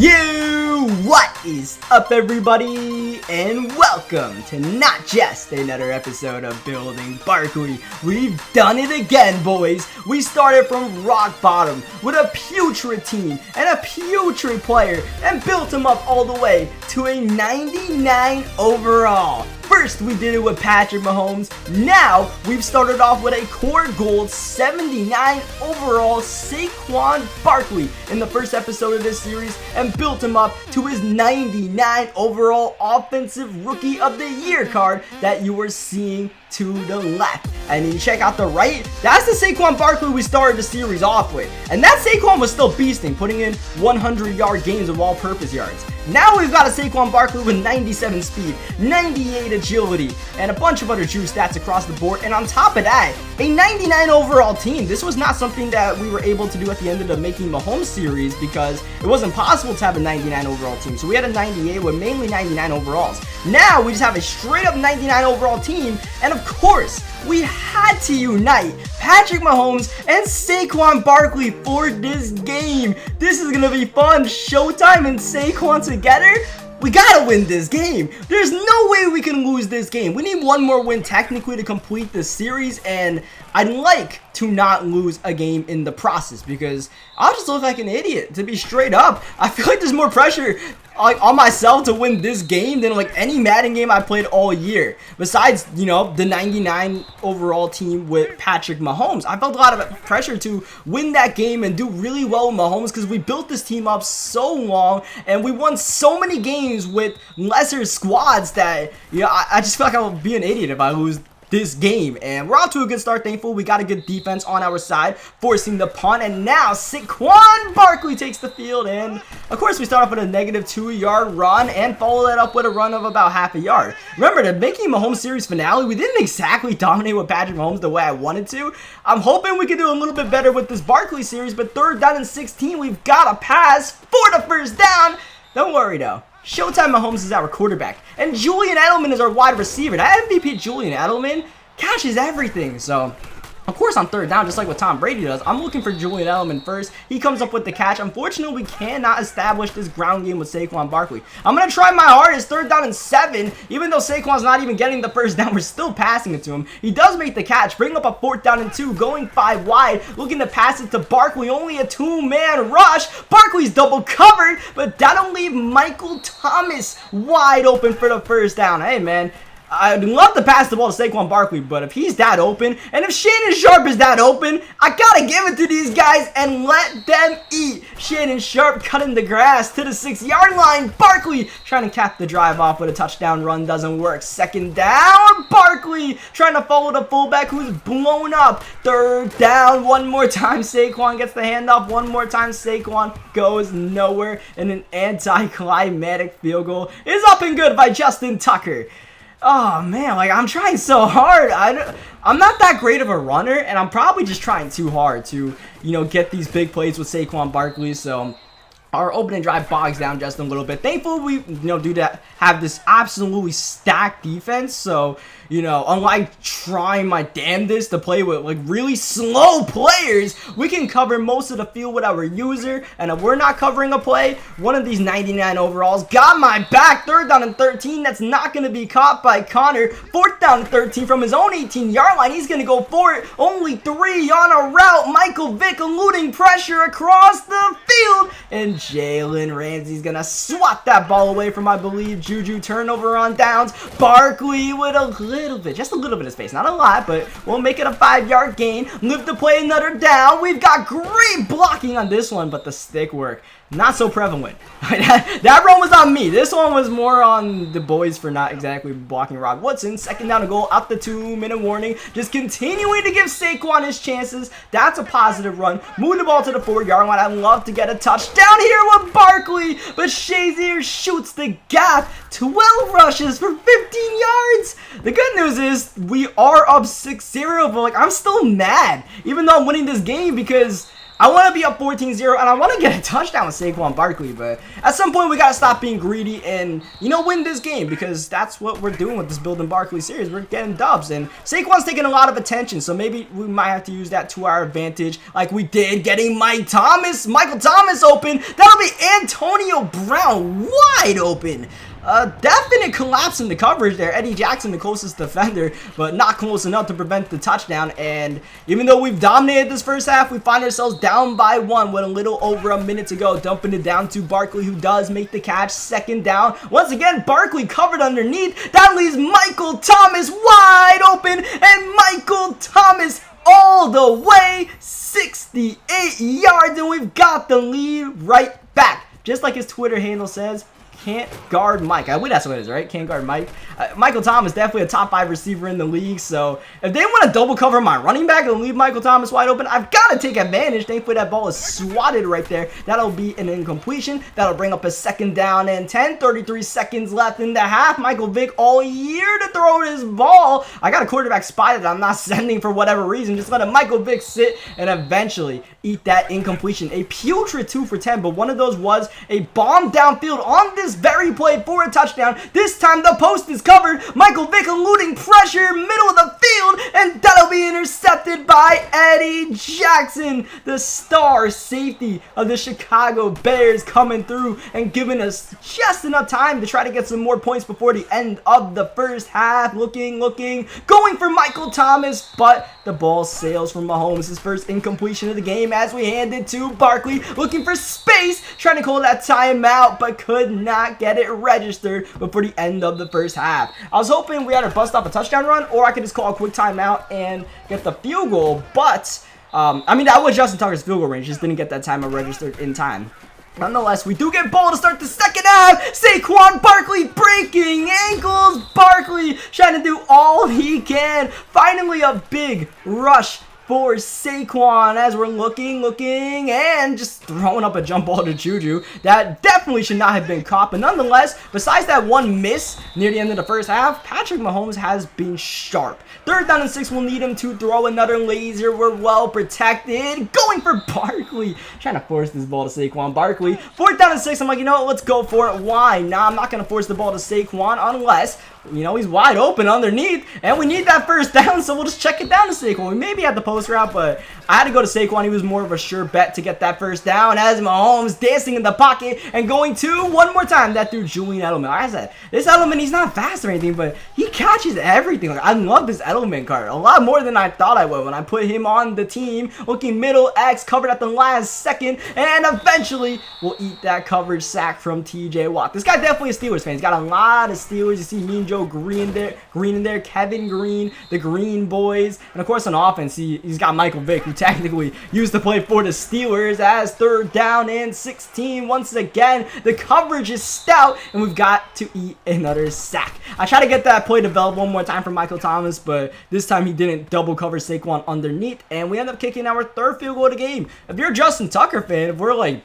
What is up, everybody, and welcome to not just another episode of Building Barkley. We've done it again, boys. We started from rock bottom with a putrid team and a putrid player and built him up all the way to a 99 overall. First, we did it with Patrick Mahomes. Now, we've started off with a core gold 79 overall Saquon Barkley in the first episode of this series and built him up to his 99 overall Offensive Rookie of the Year card that you were seeing to the left. And you check out the right, that's the Saquon Barkley we started the series off with. And that Saquon was still beasting, putting in 100-yard games of all-purpose yards. Now we've got a Saquon Barkley with 97 speed, 98 agility, and a bunch of other juice stats across the board. And on top of that, a 99 overall team. This was not something that we were able to do at the end of the Making Mahomes series because it wasn't possible to have a 99 overall team. So we had a 98 with mainly 99 overalls. Now we just have a straight up 99 overall team, and of course, we had to unite Patrick Mahomes and Saquon Barkley for this game. This is gonna be fun. Showtime and Saquon together. We gotta win this game. There's no way we can lose this game. We need one more win technically to complete this series, and I'd like to not lose a game in the process because I'll just look like an idiot, to be straight up. I feel like there's more pressure on myself to win this game than like any Madden game I played all year. Besides, you know, the 99 overall team with Patrick Mahomes. I felt a lot of pressure to win that game and do really well with Mahomes because we built this team up so long and we won so many games with lesser squads that, you know, I just feel like I would be an idiot if I lose this game. And we're off to a good start. Thankful we got a good defense on our side, forcing the punt. And now Saquon Barkley takes the field, and of course we start off with a negative 2-yard run and follow that up with a run of about half a yard. Remember, the Making Mahomes series finale, we didn't exactly dominate with Patrick Mahomes the way I wanted to. I'm hoping we can do a little bit better with this Barkley series, but 3rd down and 16, we've got a pass for the first down. Don't worry though, Showtime Mahomes is our quarterback, and Julian Edelman is our wide receiver. That MVP Julian Edelman catches everything, so of course on 3rd down, just like what Tom Brady does, I'm looking for Julian Edelman first. He comes up with the catch. Unfortunately, we cannot establish this ground game with Saquon Barkley. I'm going to try my hardest. 3rd down and 7. Even though Saquon's not even getting the first down, we're still passing it to him. He does make the catch, bring up a 4th down and 2, going 5 wide, looking to pass it to Barkley. Only a 2-man rush. Barkley's double covered, but that'll leave Michael Thomas wide open for the first down. Hey, man, I'd love to pass the ball to Saquon Barkley, but if he's that open, and if Shannon Sharp is that open, I gotta give it to these guys and let them eat. Shannon Sharp cutting the grass to the 6-yard line. Barkley trying to cap the drive off with a touchdown run. Doesn't work. 2nd down. Barkley trying to follow the fullback who's blown up. 3rd down. One more time. Saquon gets the handoff. One more time. Saquon goes nowhere. And an anticlimactic field goal is up and good by Justin Tucker. Oh man, like I'm trying so hard. I'm not that great of a runner, and I'm probably just trying too hard to, you know, get these big plays with Saquon Barkley. So our opening drive bogs down just a little bit. Thankfully, we, you know, do that, have this absolutely stacked defense. So, you know, unlike trying my damnedest to play with like really slow players, we can cover most of the field with our user. And if we're not covering a play, one of these 99 overalls got my back. 3rd down and 13. That's not going to be caught by Connor. 4th down and 13 from his own 18-yard line. He's going to go for it. Only 3 on a route. Michael Vick eluding pressure across the field. And Jalen Ramsey's going to swat that ball away from, I believe, Juju. Turnover on downs. Barkley with a little bit, just a little bit of space. Not a lot, but we'll make it a 5-yard gain. Live to play another down. We've got great blocking on this one, but the stick work, not so prevalent. That run was on me. This one was more on the boys for not exactly blocking Rob Woodson. 2nd down and goal out the 2-minute warning. Just continuing to give Saquon his chances. That's a positive run. Move the ball to the 4-yard line. I'd love to get a touchdown here with Barkley, but Shazier shoots the gap. 12 rushes for 15 yards. The good news is we are up 6-0, but like I'm still mad, even though I'm winning this game because I want to be up 14-0, and I want to get a touchdown with Saquon Barkley, but at some point, we got to stop being greedy and, you know, win this game, because that's what we're doing with this Building Barkley series. We're getting dubs, and Saquon's taking a lot of attention, so maybe we might have to use that to our advantage, like we did getting Michael Thomas open. That'll be Antonio Brown wide open. Definite collapse in the coverage there. Eddie Jackson, the closest defender, but not close enough to prevent the touchdown. And even though we've dominated this first half, we find ourselves down by 1 with a little over a minute to go. Dumping it down to Barkley, who does make the catch. Second down. Once again, Barkley covered underneath. That leaves Michael Thomas wide open, and Michael Thomas all the way 68 yards, and we've got the lead right back. Just like his Twitter handle says, can't guard Mike. I believe that's what it is, right? Can't guard Mike. Michael Thomas, definitely a top 5 receiver in the league. So if they want to double cover my running back and leave Michael Thomas wide open, I've got to take advantage. Thankfully, that ball is swatted right there. That'll be an incompletion. That'll bring up a second down and 10. 33 seconds left in the half. Michael Vick all year to throw his ball. I got a quarterback spotted. I'm not sending for whatever reason. Just let Michael Vick sit and eventually eat that incompletion. A putrid 2 for 10, but one of those was a bomb downfield on this very play for a touchdown. This time the post is covered. Michael Vick eluding pressure, middle of the field, and that'll be intercepted by Eddie Jackson, the star safety of the Chicago Bears, coming through and giving us just enough time to try to get some more points before the end of the first half. Looking, going for Michael Thomas, but the ball sails from Mahomes. His first incompletion of the game as we hand it to Barkley, looking for space, trying to call that timeout, but could not get it registered before the end of the first half. I was hoping we had to bust off a touchdown run, or I could just call a quick timeout and get the field goal, but I mean, that was Justin Tucker's field goal range, just didn't get that timeout registered in time. Nonetheless, we do get ball to start the second half. Saquon Barkley breaking ankles. Barkley trying to do all he can. Finally, a big rush for Saquon as we're looking, and just throwing up a jump ball to Juju. That definitely should not have been caught, but nonetheless, besides that one miss near the end of the first half, Patrick Mahomes has been sharp. 3rd down and 6, we'll need him to throw another laser. We're well protected. Going for Barkley. Trying to force this ball to Saquon Barkley. 4th down and 6, I'm like, you know what, let's go for it. Why? Nah, I'm not going to force the ball to Saquon unless, you know, he's wide open underneath, and we need that first down, so we'll just check it down to Saquon. We maybe had the post route, but I had to go to Saquon. He was more of a sure bet to get that first down as Mahomes dancing in the pocket and going to, one more time, that through Julian Edelman. Like I said, this Edelman, he's not fast or anything, but he catches everything. Like, I love this Edelman card a lot more than I thought I would when I put him on the team. Looking middle X, covered at the last second, and eventually we'll eat that coverage sack from TJ Watt. This guy definitely a Steelers fan. He's got a lot of Steelers. You see Mean Joe Green in there, Kevin Green, the Green Boys, and of course on offense, he's got Michael Vick, who technically used to play for the Steelers. As 3rd down and 16, once again, the coverage is stout, and we've got to eat another sack. I try to get that play developed one more time for Michael Thomas, but this time he didn't double cover Saquon underneath, and we end up kicking our 3rd field goal of the game. If you're a Justin Tucker fan, if we're like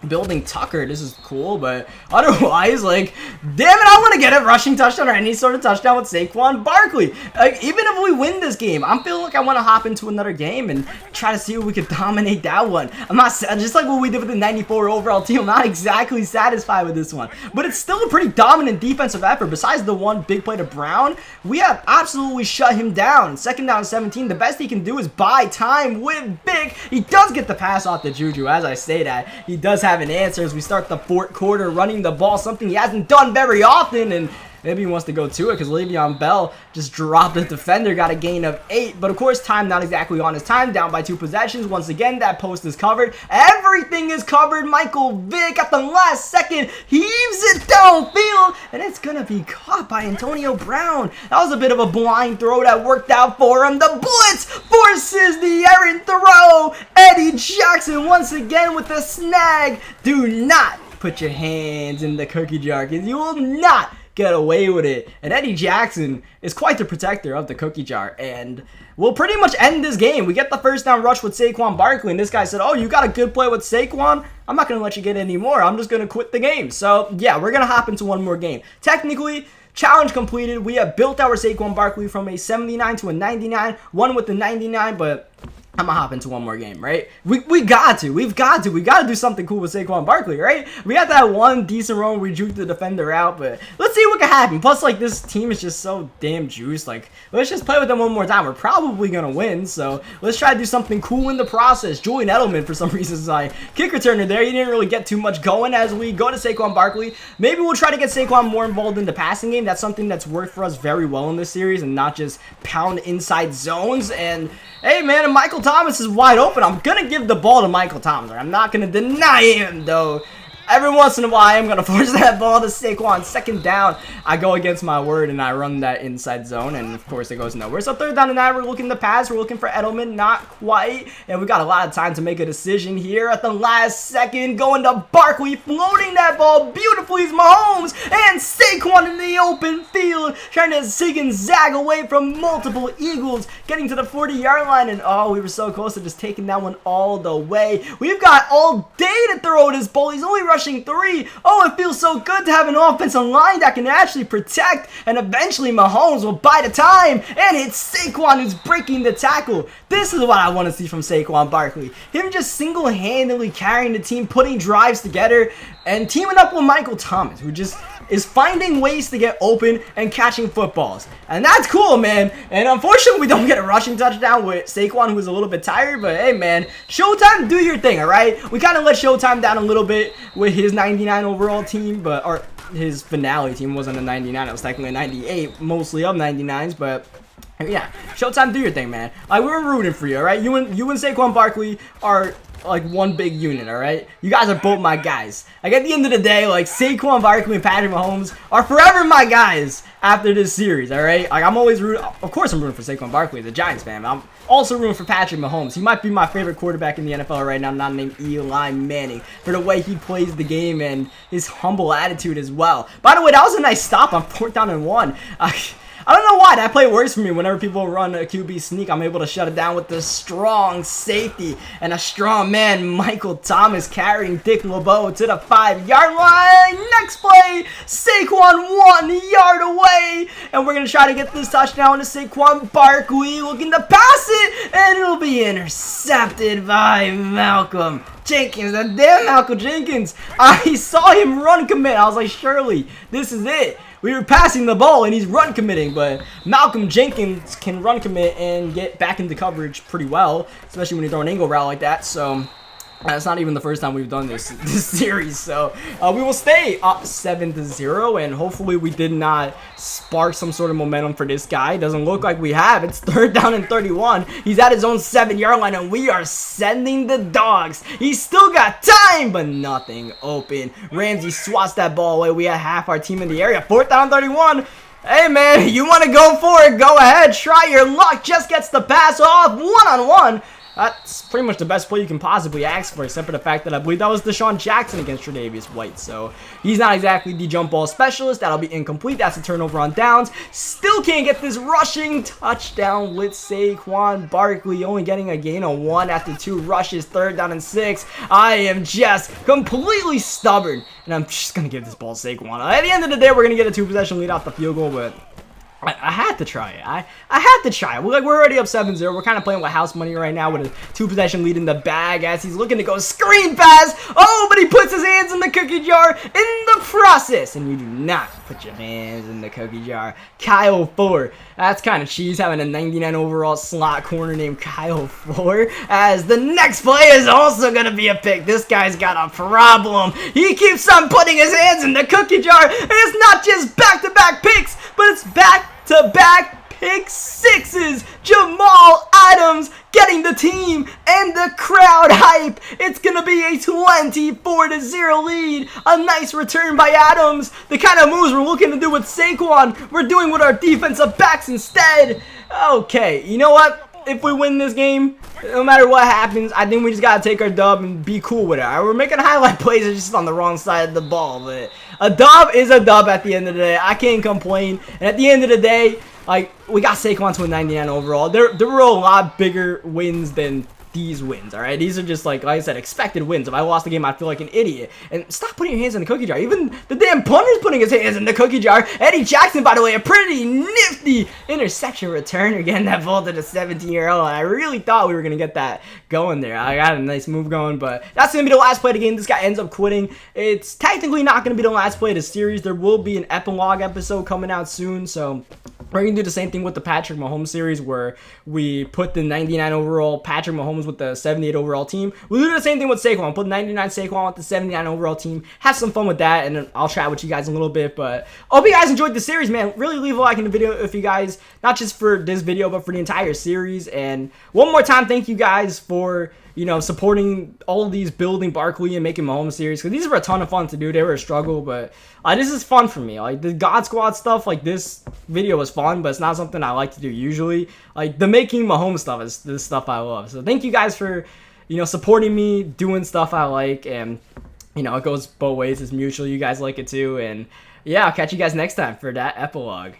building Tucker, this is cool, but otherwise, like, damn it, I want to get a rushing touchdown or any sort of touchdown with Saquon Barkley. Like, even if we win this game, I'm feeling like I want to hop into another game and try to see if we could dominate that one. I'm not, just like what we did with the 94 overall team, I'm not exactly satisfied with this one, but it's still a pretty dominant defensive effort. Besides the one big play to Brown, we have absolutely shut him down. 2nd down and 17, the best he can do is buy time with Big. He does get the pass off to Juju. As I say that, he does have an answer as we start the 4th quarter, running the ball, something he hasn't done very often, and maybe he wants to go to it because Le'Veon Bell just dropped the defender, got a gain of 8. But of course, time not exactly on his time, down by 2 possessions. Once again, that post is covered. Everything is covered. Michael Vick at the last second heaves it downfield, and it's going to be caught by Antonio Brown. That was a bit of a blind throw that worked out for him. The blitz forces the errant throw. Eddie Jackson once again with the snag. Do not put your hands in the cookie jar because you will not get away with it. And Eddie Jackson is quite the protector of the cookie jar, and we'll pretty much end this game. We get the first down rush with Saquon Barkley, and this guy said, oh, you got a good play with Saquon? I'm not going to let you get any more. I'm just going to quit the game. So, yeah, we're going to hop into one more game. Technically, challenge completed. We have built our Saquon Barkley from a 79 to a 99, won with the 99, but I'm gonna hop into one more game, right? We've got to do something cool with Saquon Barkley, right? We got that one decent run where we juked the defender out, but let's see what can happen. Plus, like, this team is just so damn juiced. Like, let's just play with them one more time. We're probably gonna win, so let's try to do something cool in the process. Julian Edelman, for some reason, is my kick returner there. He didn't really get too much going as we go to Saquon Barkley. Maybe we'll try to get Saquon more involved in the passing game. That's something that's worked for us very well in this series, and not just pound inside zones. And hey, man, and Michael Thomas is wide open. I'm going to give the ball to Michael Thomas. I'm not going to deny him, though. Every once in a while, I am going to force that ball to Saquon. Second down, I go against my word, and I run that inside zone, and of course, it goes nowhere. So third down and 9, we're looking to pass. We're looking for Edelman, not quite. And we got a lot of time to make a decision here at the last second. Going to Barkley, floating that ball beautifully is Mahomes, and Saquon in the open field, trying to zig and zag away from multiple Eagles, getting to the 40-yard line, and oh, we were so close to just taking that one all the way. We've got all day to throw this ball. He's only rushing 3. Oh, it feels so good to have an offensive line that can actually protect, and eventually Mahomes will buy the time, and it's Saquon who's breaking the tackle. This is what I want to see from Saquon Barkley. Him just single-handedly carrying the team, putting drives together, and teaming up with Michael Thomas, who just is finding ways to get open and catching footballs. And that's cool, man. And unfortunately, we don't get a rushing touchdown with Saquon, who's a little bit tired. But hey, man, Showtime, do your thing, all right? We kind of let Showtime down a little bit with his 99 overall team, or his finale team wasn't a 99. It was technically a 98, mostly of 99s, but yeah, Showtime, do your thing, man. Like, we're rooting for you, all right? You and Saquon Barkley are like one big unit, all right? You guys are both my guys. Like, at the end of the day, like, Saquon Barkley and Patrick Mahomes are forever my guys after this series, all right? Like, I'm always rooting. Of course, I'm rooting for Saquon Barkley, the Giants fan. I'm also rooting for Patrick Mahomes. He might be my favorite quarterback in the NFL right now, not named Eli Manning, for the way he plays the game and his humble attitude as well. By the way, that was a nice stop on 4th down and 1. I don't know why that play works for me. Whenever people run a QB sneak, I'm able to shut it down with the strong safety and a strong man, Michael Thomas, carrying Dick LeBeau to the 5-yard line. Next play, Saquon 1 yard away, and we're going to try to get this touchdown to Saquon Barkley, looking to pass it, and it'll be intercepted by Malcolm Jenkins. That damn Malcolm Jenkins. I saw him run commit. I was like, surely this is it. We were passing the ball and he's run committing, but Malcolm Jenkins can run commit and get back into coverage pretty well, especially when you throw an angle route like that. So it's not even the first time we've done this series. So we will stay up 7-0, and hopefully we did not spark some sort of momentum for this guy. It doesn't look like we have. It's 3rd down and 31. He's at his own 7-yard line, and we are sending the dogs. He's still got time, but nothing open. Ramsey swats that ball away. We had half our team in the area. 4th down 31. Hey, man, you want to go for it? Go ahead. Try your luck. Just gets the pass off. One-on-one. That's pretty much the best play you can possibly ask for, except for the fact that I believe that was Deshaun Jackson against Tre'Davious White. So he's not exactly the jump ball specialist. That'll be incomplete. That's a turnover on downs. Still can't get this rushing touchdown with Saquon Barkley, only getting a gain of 1 after 2 rushes. 3rd down and 6. I am just completely stubborn, and I'm just going to give this ball to Saquon. At the end of the day, we're going to get a 2-possession lead off the field goal, but I had to try it. I had to try it. We're already up 7-0. We're kind of playing with house money right now with a 2-possession lead in the bag as he's looking to go screen pass. Oh, but he puts his hands in the cookie jar in the process. And you do not put your hands in the cookie jar. Kyle Fuller. That's kind of cheese having a 99 overall slot corner named Kyle Fuller, as the next play is also going to be a pick. This guy's got a problem. He keeps on putting his hands in the cookie jar. And it's not just back-to-back picks, but it's back-to-back pick sixes. Jamal Adams getting the team and the crowd hype. It's going to be a 24-0 lead. A nice return by Adams. The kind of moves we're looking to do with Saquon, we're doing with our defensive backs instead. Okay, you know what? If we win this game, no matter what happens, I think we just got to take our dub and be cool with it. Right, we're making highlight plays, it's just on the wrong side of the ball. But a dub is a dub at the end of the day. I can't complain. And at the end of the day, like, we got Saquon to a 99 overall. There were a lot bigger wins than these wins, all right? These are just like I said, expected wins. If I lost the game, I'd feel like an idiot. And stop putting your hands in the cookie jar. Even the damn punter's putting his hands in the cookie jar. Eddie Jackson, by the way, a pretty nifty interception return. Again, that ball to the 17-year-old. I really thought we were going to get that going there. I got a nice move going, but that's going to be the last play of the game. This guy ends up quitting. It's technically not going to be the last play of the series. There will be an epilogue episode coming out soon, so we're going to do the same thing with the Patrick Mahomes series where we put the 99 overall Patrick Mahomes with the 78 overall team. We'll do the same thing with Saquon. Put 99 Saquon with the 79 overall team. Have some fun with that, and then I'll chat with you guys in a little bit. But I hope you guys enjoyed the series, man. Really leave a like in the video if you guys, not just for this video, but for the entire series. And one more time, thank you guys for, you know, supporting all of these building Barkley and making Mahomes series, because these were a ton of fun to do. They were a struggle, but this is fun for me. Like the God Squad stuff, like this video was fun, but it's not something I like to do usually. Like the making Mahomes stuff is the stuff I love. So thank you guys for, you know, supporting me, doing stuff I like, and you know, it goes both ways. It's mutual. You guys like it too, and yeah, I'll catch you guys next time for that epilogue.